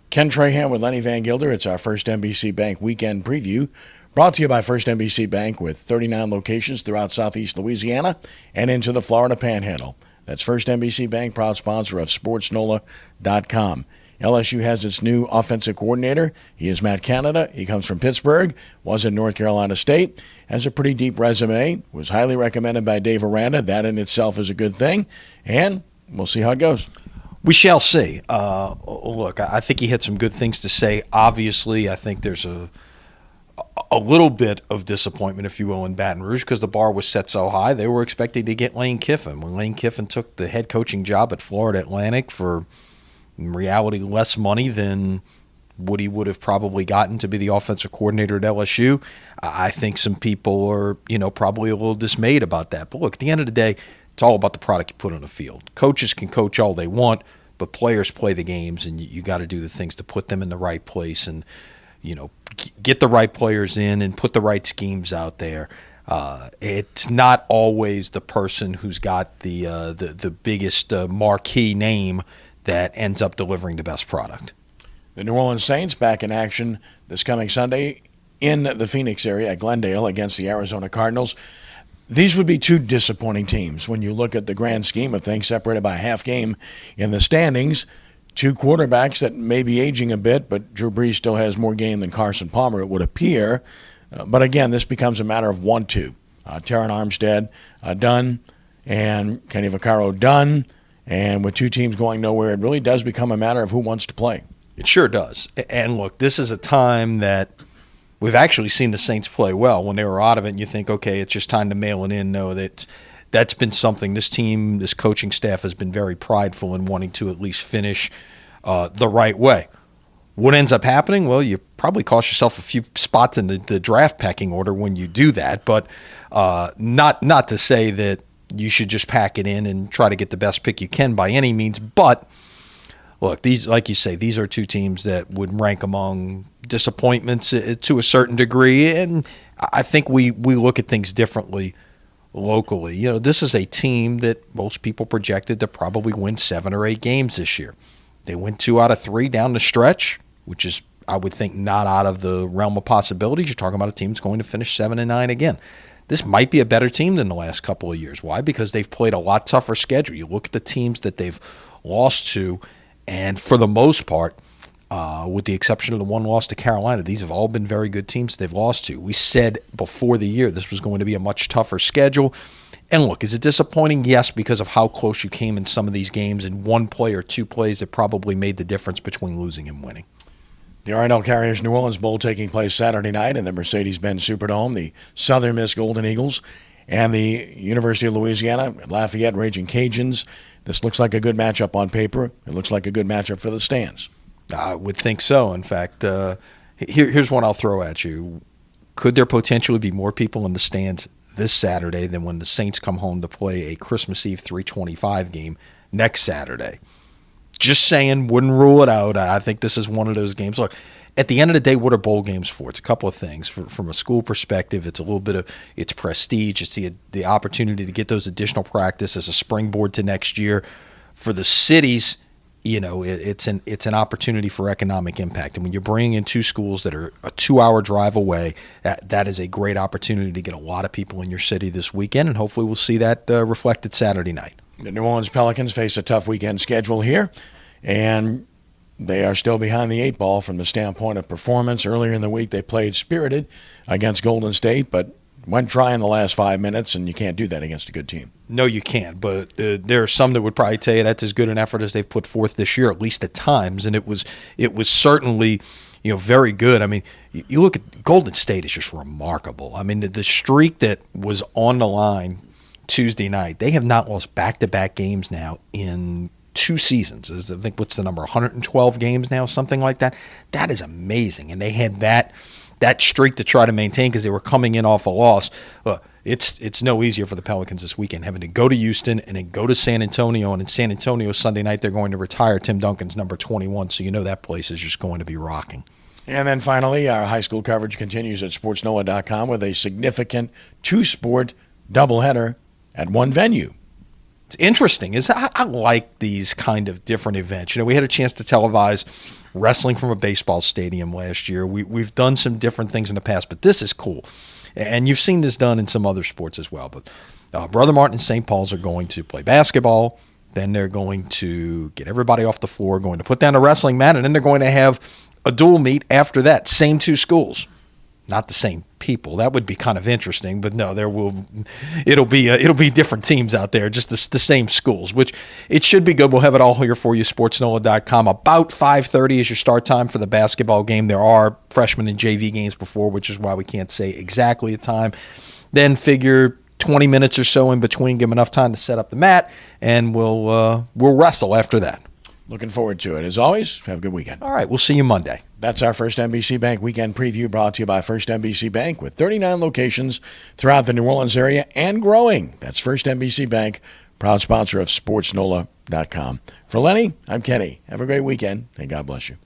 Ken Trahan with Lenny Vangilder. It's our First NBC Bank weekend preview, brought to you by First NBC Bank with 39 locations throughout southeast Louisiana and into the Florida Panhandle. That's First NBC Bank, proud sponsor of SportsNOLA.com. LSU has its new offensive coordinator. He is Matt Canada. He comes from Pittsburgh, was at North Carolina State, has a pretty deep resume, was highly recommended by Dave Aranda. That in itself is a good thing, and we'll see how it goes. We shall see. Look, I think he had some good things to say. Obviously, I think there's a little bit of disappointment, if you will, in Baton Rouge because the bar was set so high. They were expecting to get Lane Kiffin. When Lane Kiffin took the head coaching job at Florida Atlantic for, in reality, less money than what he would have probably gotten to be the offensive coordinator at LSU, I think some people are, probably a little dismayed about that. But look, at the end of the day, it's all about the product you put on the field. Coaches can coach all they want, but players play the games, and you got to do the things to put them in the right place and, get the right players in and put the right schemes out there. It's not always the person who's got the biggest marquee name that ends up delivering the best product. The New Orleans Saints back in action this coming Sunday in the Phoenix area at Glendale against the Arizona Cardinals. These would be two disappointing teams when you look at the grand scheme of things, separated by a half game in the standings. Two quarterbacks that may be aging a bit, but Drew Brees still has more game than Carson Palmer, it would appear. But again, this becomes a matter of 1-2. Taron Armstead done, and Kenny Vaccaro done. And with two teams going nowhere, it really does become a matter of who wants to play. It sure does. And look, this is a time that we've actually seen the Saints play well. When they were out of it and you think, okay, it's just time to mail it in. No, that's been something. This team, this coaching staff has been very prideful in wanting to at least finish the right way. What ends up happening? Well, you probably cost yourself a few spots in the draft pecking order when you do that. But not to say that you should just pack it in and try to get the best pick you can by any means. But look, these, like you say, these are two teams that would rank among disappointments to a certain degree, and I think we look at things differently locally. This is a team that most people projected to probably win 7 or 8 games this year. They win 2 out of 3 down the stretch, which is, I would think, not out of the realm of possibilities. You're talking about a team that's going to finish 7-9 again. This might be a better team than the last couple of years. Why? Because they've played a lot tougher schedule. You look at the teams that they've lost to, and for the most part, with the exception of the one loss to Carolina, these have all been very good teams they've lost to. We said before the year this was going to be a much tougher schedule. And look, is it disappointing? Yes, because of how close you came in some of these games, and one play or 2 plays that probably made the difference between losing and winning. The R&L Carriers New Orleans Bowl taking place Saturday night in the Mercedes-Benz Superdome. The Southern Miss Golden Eagles and the University of Louisiana Lafayette Raging Cajuns. This looks like a good matchup on paper. It looks like a good matchup for the stands. I would think so. In fact, here's one I'll throw at you. Could there potentially be more people in the stands this Saturday than when the Saints come home to play a Christmas Eve 3:25 game next Saturday? Just saying, wouldn't rule it out. I think this is one of those games. Look, at the end of the day, what are bowl games for? It's a couple of things. From a school perspective, it's a little bit of it's prestige. It's the opportunity to get those additional practice as a springboard to next year. For the cities, it's an opportunity for economic impact. And when you're bringing in 2 schools that are a 2-hour drive away, that is a great opportunity to get a lot of people in your city this weekend, and hopefully we'll see that reflected Saturday night. The New Orleans Pelicans face a tough weekend schedule here, and they are still behind the 8 ball from the standpoint of performance. Earlier in the week, they played spirited against Golden State, but went dry in the last 5 minutes, and you can't do that against a good team. No, you can't, but there are some that would probably tell you that's as good an effort as they've put forth this year, at least at times, and it was certainly very good. I mean, you look at Golden State is just remarkable. I mean, the streak that was on the line Tuesday night, they have not lost back-to-back games now in 2 seasons. I think, what's the number, 112 games now, something like that? That is amazing, and they had that streak to try to maintain because they were coming in off a loss. It's no easier for the Pelicans this weekend, having to go to Houston and then go to San Antonio. And in San Antonio Sunday night, they're going to retire Tim Duncan's number 21, so that place is just going to be rocking. And then finally, our high school coverage continues at SportsNOLA.com with a significant 2-sport doubleheader at one venue. It's interesting. I like these kind of different events. We had a chance to televise wrestling from a baseball stadium last year. We've done some different things in the past, but this is cool. And you've seen this done in some other sports as well. But Brother Martin and St. Paul's are going to play basketball. Then they're going to get everybody off the floor, going to put down a wrestling mat, and then they're going to have a dual meet after that. Same two schools. Not the same people. That would be kind of interesting, but no, it'll be different teams out there, just the same schools, which it should be good. We'll have it all here for you, SportsNOLA.com. About 5:30 is your start time for the basketball game. There are freshman and JV games before, which is why we can't say exactly a time. Then figure 20 minutes or so in between, give them enough time to set up the mat, and we'll wrestle after that. Looking forward to it. As always, have a good weekend. All right, we'll see you Monday. That's our First NBC Bank Weekend Preview, brought to you by First NBC Bank with 39 locations throughout the New Orleans area and growing. That's First NBC Bank, proud sponsor of SportsNOLA.com. For Lenny, I'm Kenny. Have a great weekend, and God bless you.